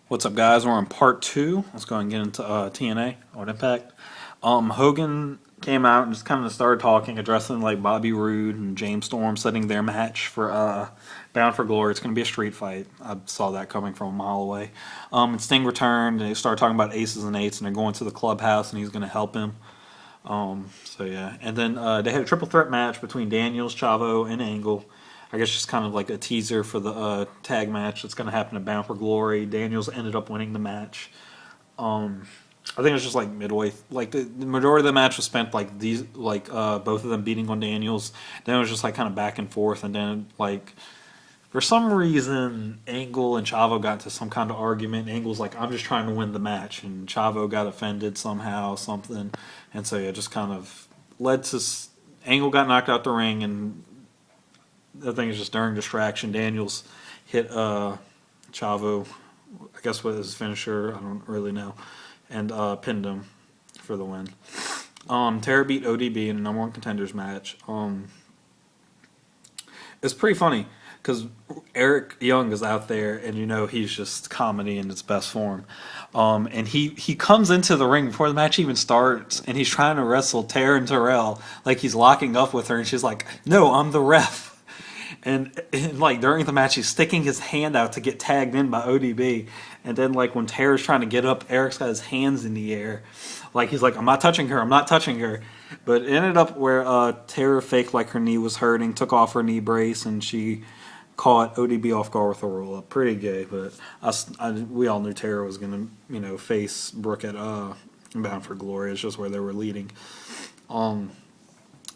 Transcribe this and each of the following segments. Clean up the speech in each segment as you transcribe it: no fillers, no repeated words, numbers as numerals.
What's up, guys? We're on part two. Let's go and get into TNA on Impact. Hogan came out and just kind of started talking, addressing like Bobby Roode and James Storm, setting their match for Bound for Glory. It's going to be a street fight. I saw that coming from a mile away. And Sting returned, and they started talking about aces and eights, and they're going to the clubhouse, and he's going to help him. So yeah, and then they had a triple threat match between Daniels, Chavo, and Angle. I guess just kind of like a teaser for the tag match that's going to happen at Bound for Glory. Daniels ended up winning the match. I think it was just like midway, like the majority of the match was spent like these, like both of them beating on Daniels. Then it was just like kind of back and forth, and then like for some reason, Angle and Chavo got into some kind of argument. Angle's like, "I'm just trying to win the match," and Chavo got offended somehow, something, and so yeah, just kind of led to Angle got knocked out the ring, and the thing is just during distraction, Daniels hit Chavo, I guess with his finisher, I don't really know, and pinned him for the win. Tara beat ODB in a number one contenders match. It's pretty funny because Eric Young is out there, and you know he's just comedy in its best form. And he comes into the ring before the match even starts, and he's trying to wrestle Taryn Terrell like he's locking up with her, and she's like, "No, I'm the ref." And like during the match, he's sticking his hand out to get tagged in by ODB, and then like when Tara's trying to get up, Eric's got his hands in the air, like he's like, "I'm not touching her, I'm not touching her." But it ended up where Tara faked like her knee was hurting, took off her knee brace, and she caught ODB off guard with a roll up. Pretty gay, but we all knew Tara was gonna face Brooke at Bound for Glory. It's just where they were leading.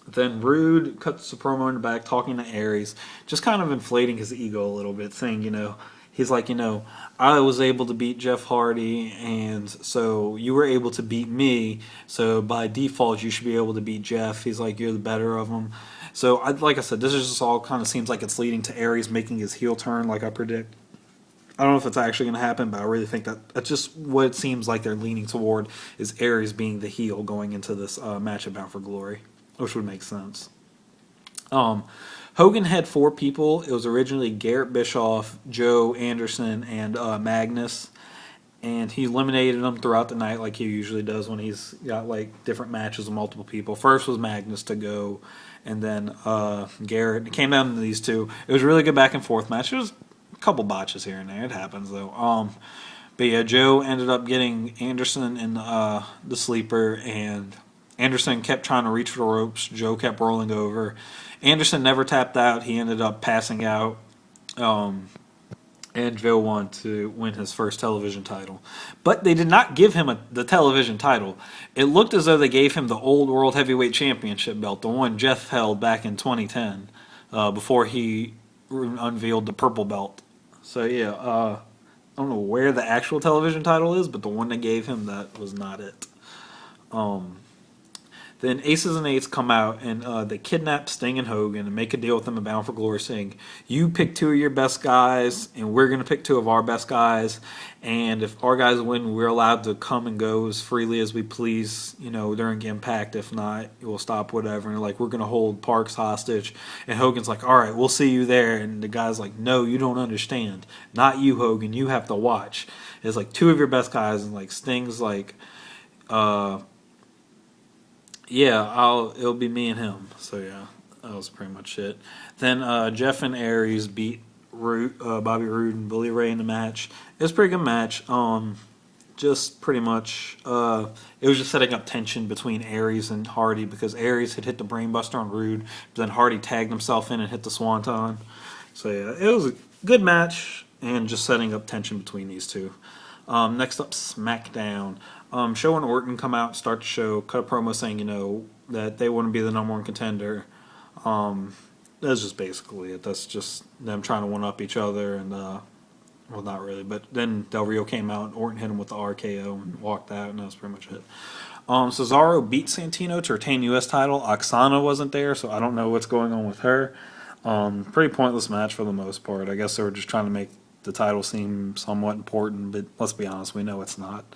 Then Rude cuts the promo in the back, talking to Aries, just kind of inflating his ego a little bit, saying, he's like, I was able to beat Jeff Hardy, and so you were able to beat me, so by default you should be able to beat Jeff. He's like, you're the better of them. So, like I said, this is just all kind of seems like it's leading to Aries making his heel turn, like I predict. I don't know if it's actually going to happen, but I really think that's just what it seems like they're leaning toward is Aries being the heel going into this match at Bound for Glory, which would make sense. Hogan had four people. It was originally Garrett Bischoff, Joe Anderson, and Magnus, and he eliminated them throughout the night like he usually does when he's got like different matches with multiple people. First was Magnus to go, and then Garrett. It came down to these two. It was a really good back and forth match. It was a couple botches here and there. It happens though. But yeah, Joe ended up getting Anderson in the sleeper, and Anderson kept trying to reach for the ropes. Joe kept rolling over. Anderson never tapped out. He ended up passing out. And Joe won to win his first television title. But they did not give him the television title. It looked as though they gave him the old World Heavyweight Championship belt, the one Jeff held back in 2010, before he unveiled the purple belt. So yeah, I don't know where the actual television title is, but the one they gave him, that was not it. Then Aces and Eights come out, and they kidnap Sting and Hogan and make a deal with them at Bound for Glory, saying, "You pick two of your best guys, and we're going to pick two of our best guys. And if our guys win, we're allowed to come and go as freely as we please, during Impact. If not, we'll stop whatever." And like, we're going to hold Parks hostage. And Hogan's like, "All right, we'll see you there." And the guy's like, "No, you don't understand. Not you, Hogan. You have to watch." It's like two of your best guys, and like Sting's like, yeah, it'll be me and him. So yeah, that was pretty much it. Then Jeff and Aries beat Bobby Roode and Bully Ray in the match. It was a pretty good match. Just pretty much, it was just setting up tension between Aries and Hardy because Aries had hit the Brainbuster on Roode, but then Hardy tagged himself in and hit the Swanton. So yeah, it was a good match and just setting up tension between these two. Next up, SmackDown. Show and Orton come out, start the show, cut a promo saying, that they want to be the number one contender. That's just basically it. That's just them trying to one up each other, and well, not really. But then Del Rio came out, and Orton hit him with the RKO and walked out, and that was pretty much it. Cesaro beat Santino to retain U.S. title. Oksana wasn't there, so I don't know what's going on with her. Pretty pointless match for the most part. I guess they were just trying to make the title seem somewhat important, but let's be honest, we know it's not.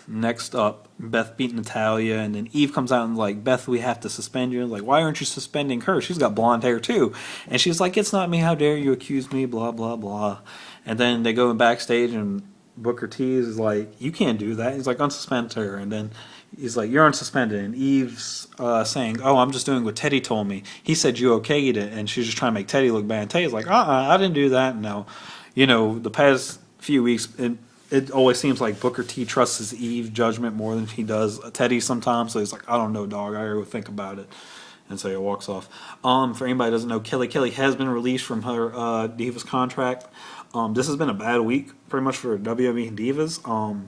Next up, Beth beat Natalia, and then Eve comes out and like, Beth, we have to suspend you. Like, why aren't you suspending her? She's got blonde hair too. And she's like, it's not me. How dare you accuse me? Blah blah blah. And then they go backstage, and Booker T is like, you can't do that. He's like, unsuspend her. And then he's like, you're unsuspended. And Eve's saying, oh, I'm just doing what Teddy told me. He said you okayed it, and she's just trying to make Teddy look bad. And Teddy's like, I didn't do that. No, the past few weeks. It always seems like Booker T trusts his Eve judgment more than he does Teddy sometimes. So he's like, I don't know, dog. I gotta go think about it. And so he walks off. For anybody who doesn't know, Kelly has been released from her Divas contract. This has been a bad week, pretty much for WWE Divas.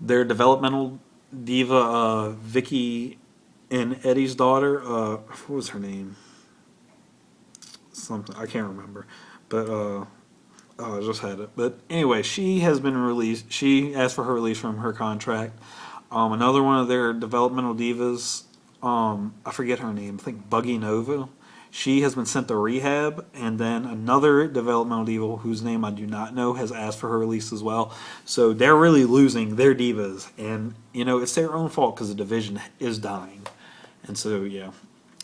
Their developmental diva, Vicky and Eddie's daughter, what was her name? Something I can't remember, but I just had it. But anyway, she has been released. She asked for her release from her contract. Another one of their developmental divas, I forget her name. I think Buggy Nova. She has been sent to rehab, and then another developmental diva whose name I do not know has asked for her release as well. So they're really losing their divas, and it's their own fault because the division is dying. And so yeah,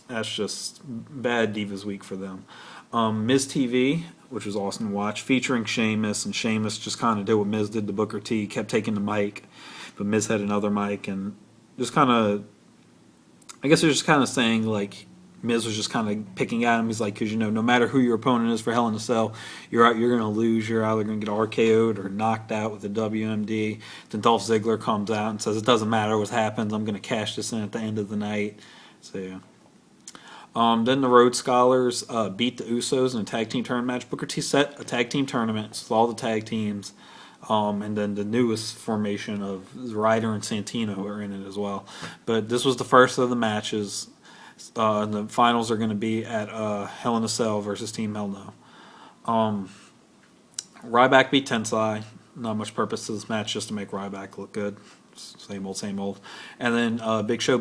that's just bad Divas week for them. Miz TV, which was awesome to watch, featuring Sheamus, and Sheamus just kind of did what Miz did to Booker T, kept taking the mic, but Miz had another mic, and just kind of, I guess they're just kind of saying, like, Miz was just kind of picking at him. He's like, because, no matter who your opponent is for Hell in a Cell, you're going to lose. You're either going to get RKO'd or knocked out with the WMD. Then Dolph Ziggler comes out and says, it doesn't matter what happens. I'm going to cash this in at the end of the night. So, yeah. Then the Rhodes Scholars beat the Usos in a tag team tournament match. Booker T set a tag team tournament with all the tag teams. And then the newest formation of Ryder and Santino are in it as well. But this was the first of the matches. And the finals are going to be at Hell in a Cell versus Team Hell No. Ryback beat Tensai. Not much purpose to this match, just to make Ryback look good. Same old, same old. And then Big Show